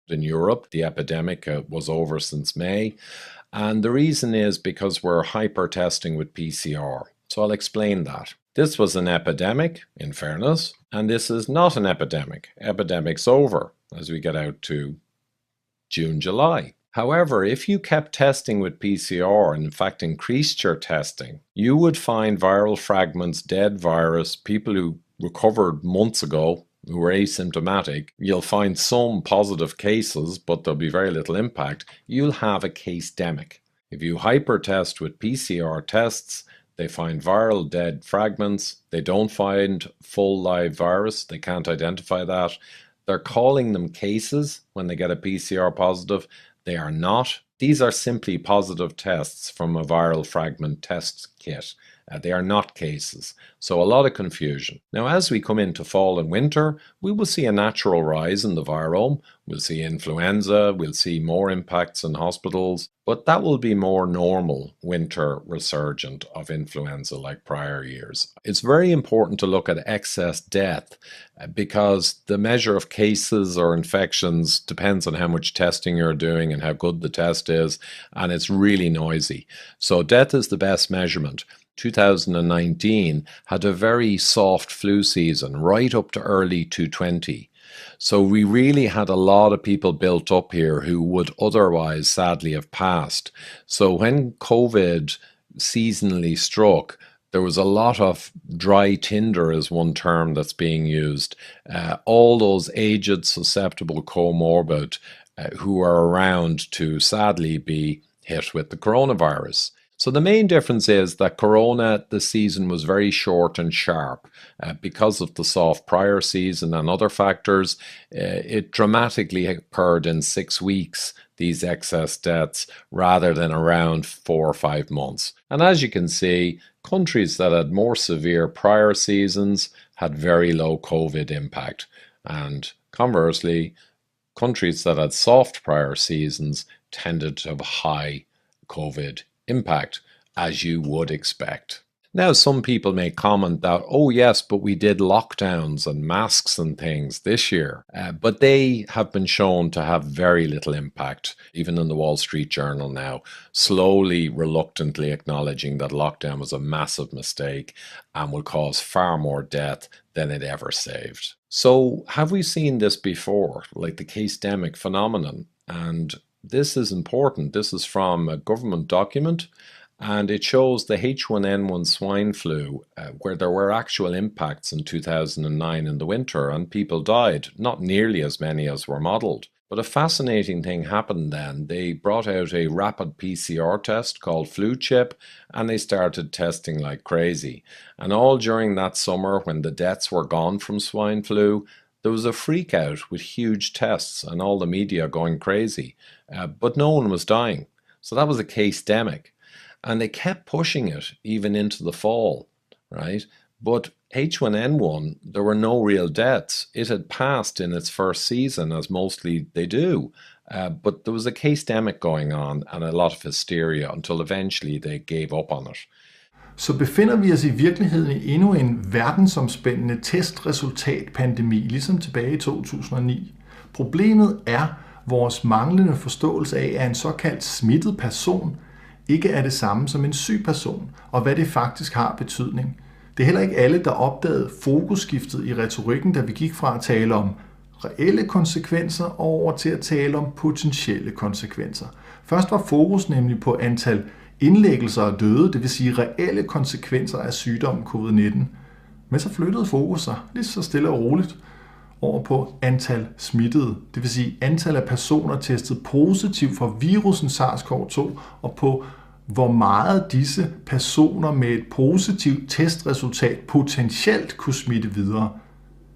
In Europe, the epidemic was over since May, and the reason is because we're hyper-testing with PCR. So I'll explain that. This was an epidemic, in fairness, and this is not an epidemic. Epidemic's over as we get out to June, July. However, if you kept testing with PCR and in fact increased your testing, you would find viral fragments, dead virus, people who recovered months ago who were asymptomatic. You'll find some positive cases, but there'll be very little impact. You'll have a case-demic. If you hyper-test with PCR tests, they find viral dead fragments. They don't find full live virus. They can't identify that. They're calling them cases when they get a PCR positive. They are not. These are simply positive tests from a viral fragment test kit. They are not cases. So a lot of confusion. Now, as we come into fall and winter, we will see a natural rise in the virome. We'll see influenza. We'll see more impacts in hospitals. But that will be more normal winter resurgent of influenza like prior years. It's very important to look at excess death because the measure of cases or infections depends on how much testing you're doing and how good the test is, and it's really noisy. So death is the best measurement. 2019 had a very soft flu season right up to early 2020. So we really had a lot of people built up here who would otherwise sadly have passed. So when COVID seasonally struck, there was a lot of dry tinder is one term that's being used. All those aged, susceptible, comorbid who are around to sadly be hit with the coronavirus. So the main difference is that Corona, the season was very short and sharp. Because of the soft prior season and other factors, it dramatically occurred in 6 weeks, these excess deaths, rather than around 4 or 5 months. And as you can see, countries that had more severe prior seasons had very low COVID impact. And conversely, countries that had soft prior seasons tended to have high COVID impact, as you would expect. Now, some people may comment that, oh yes, but we did lockdowns and masks and things this year, but they have been shown to have very little impact, even in the Wall Street Journal now, slowly, reluctantly acknowledging that lockdown was a massive mistake and will cause far more death than it ever saved. So have we seen this before, like the case-demic phenomenon? And this is important. This is from a government document, and it shows the H1N1 swine flu, where there were actual impacts in 2009 in the winter, and people died, not nearly as many as were modelled. But a fascinating thing happened then. They brought out a rapid PCR test called flu chip, and they started testing like crazy. And all during that summer, when the deaths were gone from swine flu, there was a freak out with huge tests and all the media going crazy, but no one was dying. So that was a case-demic. And they kept pushing it even into the fall, right? But H1N1, there were no real deaths. It had passed in its first season, as mostly they do. But there was a case-demic going on and a lot of hysteria until eventually they gave up on it. Så befinder vi os i virkeligheden i endnu en verdensomspændende testresultatpandemi, ligesom tilbage i 2009. Problemet er vores manglende forståelse af, at en såkaldt smittet person ikke er det samme som en syg person, og hvad det faktisk har betydning. Det er heller ikke alle, der opdagede fokusskiftet i retorikken, da vi gik fra at tale om reelle konsekvenser og over til at tale om potentielle konsekvenser. Først var fokus nemlig på antal indlæggelser og døde, det vil sige reelle konsekvenser af sygdommen covid-19. Men så flyttede fokus sig lige så stille og roligt over på antal smittede, det vil sige antal af personer testet positivt for virusen SARS-CoV-2, og på hvor meget disse personer med et positivt testresultat potentielt kunne smitte videre.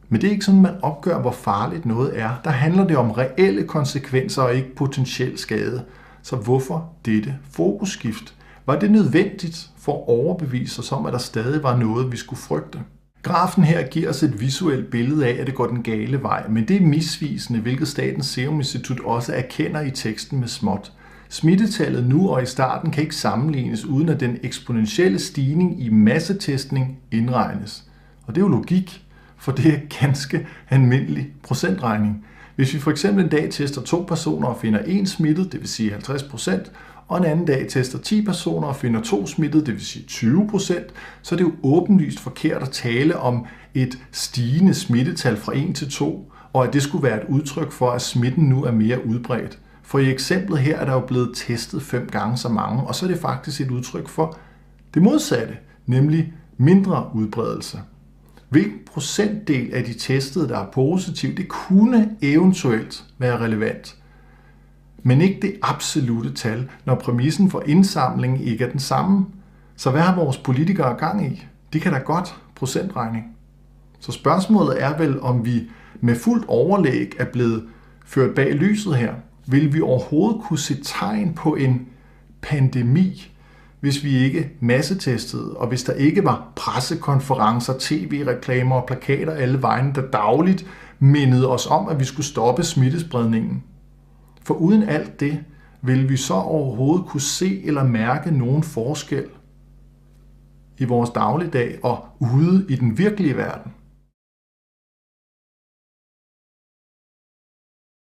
Men det er ikke sådan, man opgør, hvor farligt noget er. Der handler det om reelle konsekvenser og ikke potentiel skade. Så hvorfor dette fokusskift? Var det nødvendigt for at overbevise os om, at der stadig var noget, vi skulle frygte? Grafen her giver os et visuelt billede af, at det går den gale vej, men det er misvisende, hvilket Statens Serum Institut også erkender i teksten med småt. Smittetallet nu og i starten kan ikke sammenlignes, uden at den eksponentielle stigning i massetestning indregnes. Og det er jo logik, for det er ganske almindelig procentregning. Hvis vi for eksempel en dag tester 2 personer og finder 1 smittet, det vil sige 50%, og en anden dag tester 10 personer og finder 2 smittet, det vil sige 20%, så er det jo åbenlyst forkert at tale om et stigende smittetal fra 1 til 2, og at det skulle være et udtryk for, at smitten nu er mere udbredt. For i eksemplet her er der jo blevet testet 5 gange så mange, og så er det faktisk et udtryk for det modsatte, nemlig mindre udbredelse. Hvilken procentdel af de testede, der er positive, det kunne eventuelt være relevant, men ikke det absolute tal, når præmissen for indsamlingen ikke er den samme. Så hvad har vores politikere gang i? De kan da godt procentregning. Så spørgsmålet er vel, om vi med fuldt overlæg er blevet ført bag lyset her. Vil vi overhovedet kunne se tegn på en pandemi, hvis vi ikke massetestede, og hvis der ikke var pressekonferencer, tv-reklamer og plakater alle vegne, der dagligt mindede os om, at vi skulle stoppe smittespredningen? For uden alt det, vil vi så overhovedet kunne se eller mærke nogen forskel i vores dagligdag og ude i den virkelige verden?